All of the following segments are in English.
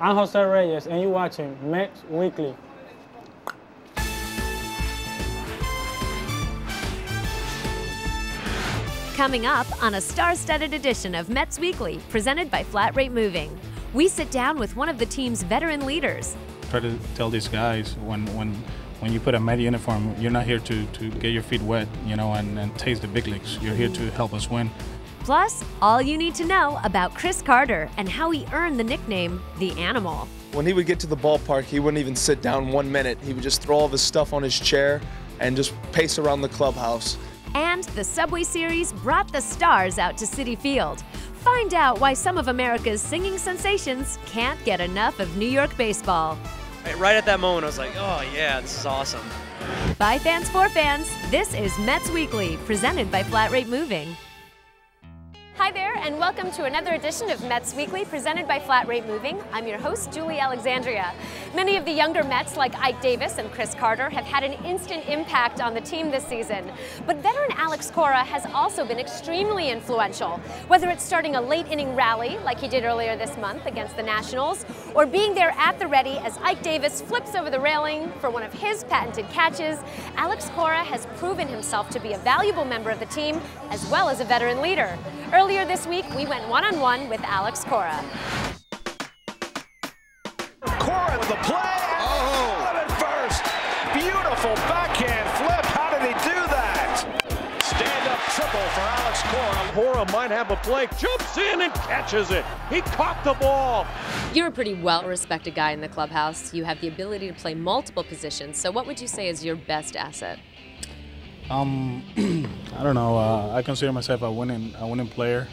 I'm Jose Reyes, and you're watching METS Weekly. Coming up on a star-studded edition of METS Weekly, presented by FlatRate Moving, we sit down with one of the team's veteran leaders. Try to tell these guys when you put a MET uniform, you're not here to get your feet wet, and taste the big leagues. You're here to help us win. Plus, all you need to know about Chris Carter and how he earned the nickname The Animal. When he would get to the ballpark, he wouldn't even sit down 1 minute. He would just throw all of his stuff on his chair and just pace around the clubhouse. And the Subway Series brought the stars out to Citi Field. Find out why some of America's singing sensations can't get enough of New York baseball. Right at that moment, I was like, oh yeah, this is awesome. By fans for fans, this is METS Weekly, presented by FlatRate Moving. Hi there, and welcome to another edition of METS Weekly, presented by FlatRate Moving. I'm your host, Julie Alexandria. Many of the younger Mets, like Ike Davis and Chris Carter, have had an instant impact on the team this season. But veteran Alex Cora has also been extremely influential, whether it's starting a late-inning rally, like he did earlier this month against the Nationals, or being there at the ready as Ike Davis flips over the railing for one of his patented catches. Alex Cora has proven himself to be a valuable member of the team, as well as a veteran leader. Earlier this week, we went one-on-one with Alex Cora. Cora with the play. Oh! At first. Beautiful backhand flip. How did he do that? Stand-up triple for Alex Cora. Cora might have a play. Jumps in and catches it. He caught the ball. You're a pretty well-respected guy in the clubhouse. You have the ability to play multiple positions. So what would you say is your best asset? I don't know. I consider myself a winning player.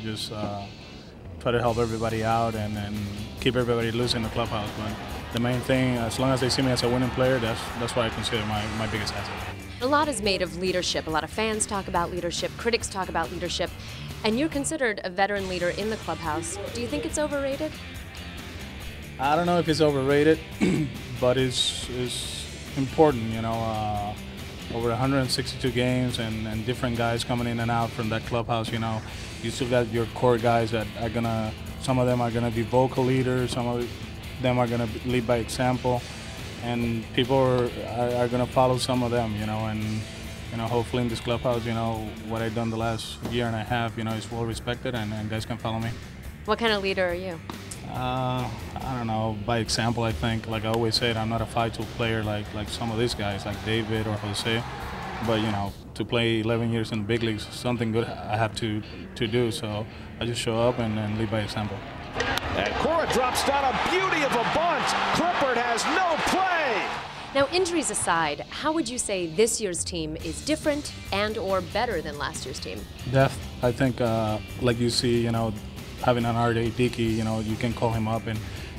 Just try to help everybody out and keep everybody loose in the clubhouse. But the main thing, as long as they see me as a winning player, that's what I consider my biggest asset. A lot is made of leadership. A lot of fans talk about leadership, critics talk about leadership, and you're considered a veteran leader in the clubhouse. Do you think it's overrated? I don't know if it's overrated, but it's important, over 162 games and different guys coming in and out from that clubhouse, You still got your core guys that are some of them are gonna be vocal leaders, some of them are gonna lead by example, and people are gonna follow some of them, and hopefully in this clubhouse, what I've done the last year and a half, is well respected and guys can follow me. What kind of leader are you? I don't know, by example, I think. Like I always said, I'm not a 5-tool player like some of these guys, like David or Jose. But, to play 11 years in the big leagues, something good I have to do. So I just show up and lead by example. And Cora drops down a beauty of a bunt. Clippard has no play. Now, injuries aside, how would you say this year's team is different and or better than last year's team? Depth, I think, like you see, having an R.J. Dickey, you can call him up and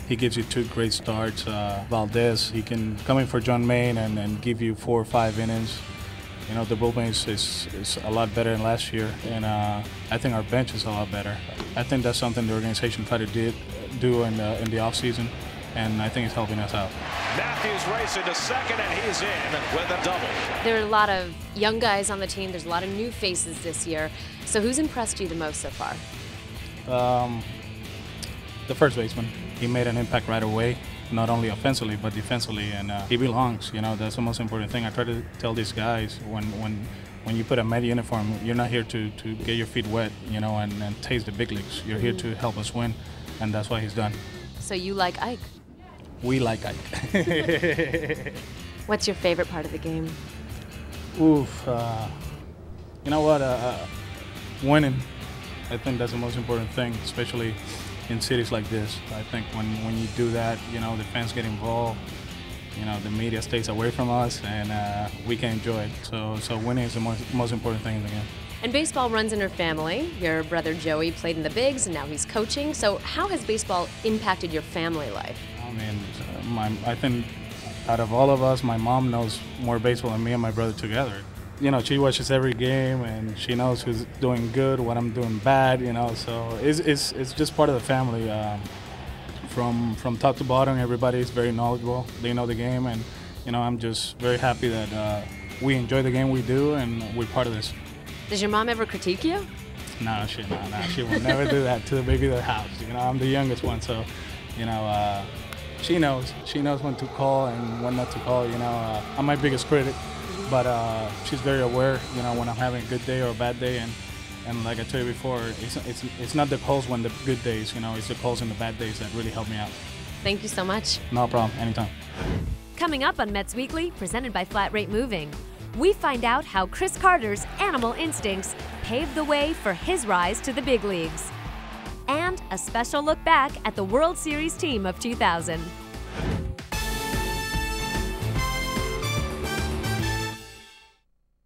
he gives you 2 great starts. Valdez, he can come in for John Maine and give you 4 or 5 innings. The bullpen is a lot better than last year, and I think our bench is a lot better. I think that's something the organization tried to do in the offseason, and I think it's helping us out. Matthews racing to second, and he's in with a double. There are a lot of young guys on the team. There's a lot of new faces this year. So who's impressed you the most so far? The first baseman. He made an impact right away, not only offensively but defensively, and he belongs. That's the most important thing. I try to tell these guys when you put a MET uniform, you're not here to get your feet wet, and taste the big leagues. You're here to help us win, and that's what he's done. So you like Ike? We like Ike. What's your favorite part of the game? Oof. You know what? Winning. I think that's the most important thing, especially in cities like this. I think when you do that, the fans get involved, the media stays away from us, and we can enjoy it. So winning is the most important thing in the game. And baseball runs in your family. Your brother Joey played in the bigs, and now he's coaching. So how has baseball impacted your family life? I mean, I think out of all of us, my mom knows more baseball than me and my brother together. She watches every game and she knows who's doing good, what I'm doing bad, so it's just part of the family. From top to bottom, everybody is very knowledgeable. They know the game, and I'm just very happy that we enjoy the game we do and we're part of this. Does your mom ever critique you? No, she will never do that to the baby of the house. I'm the youngest one, so you know, she knows when to call and when not to call. You know, I'm my biggest critic, but she's very aware, you know, when I'm having a good day or a bad day. And like I told you before, it's not the calls when the good days, you know, it's the calls in the bad days that really help me out. Thank you so much. No problem, anytime. Coming up on Mets Weekly, presented by FlatRate Moving, we find out how Chris Carter's animal instincts paved the way for his rise to the big leagues. And a special look back at the World Series team of 2000.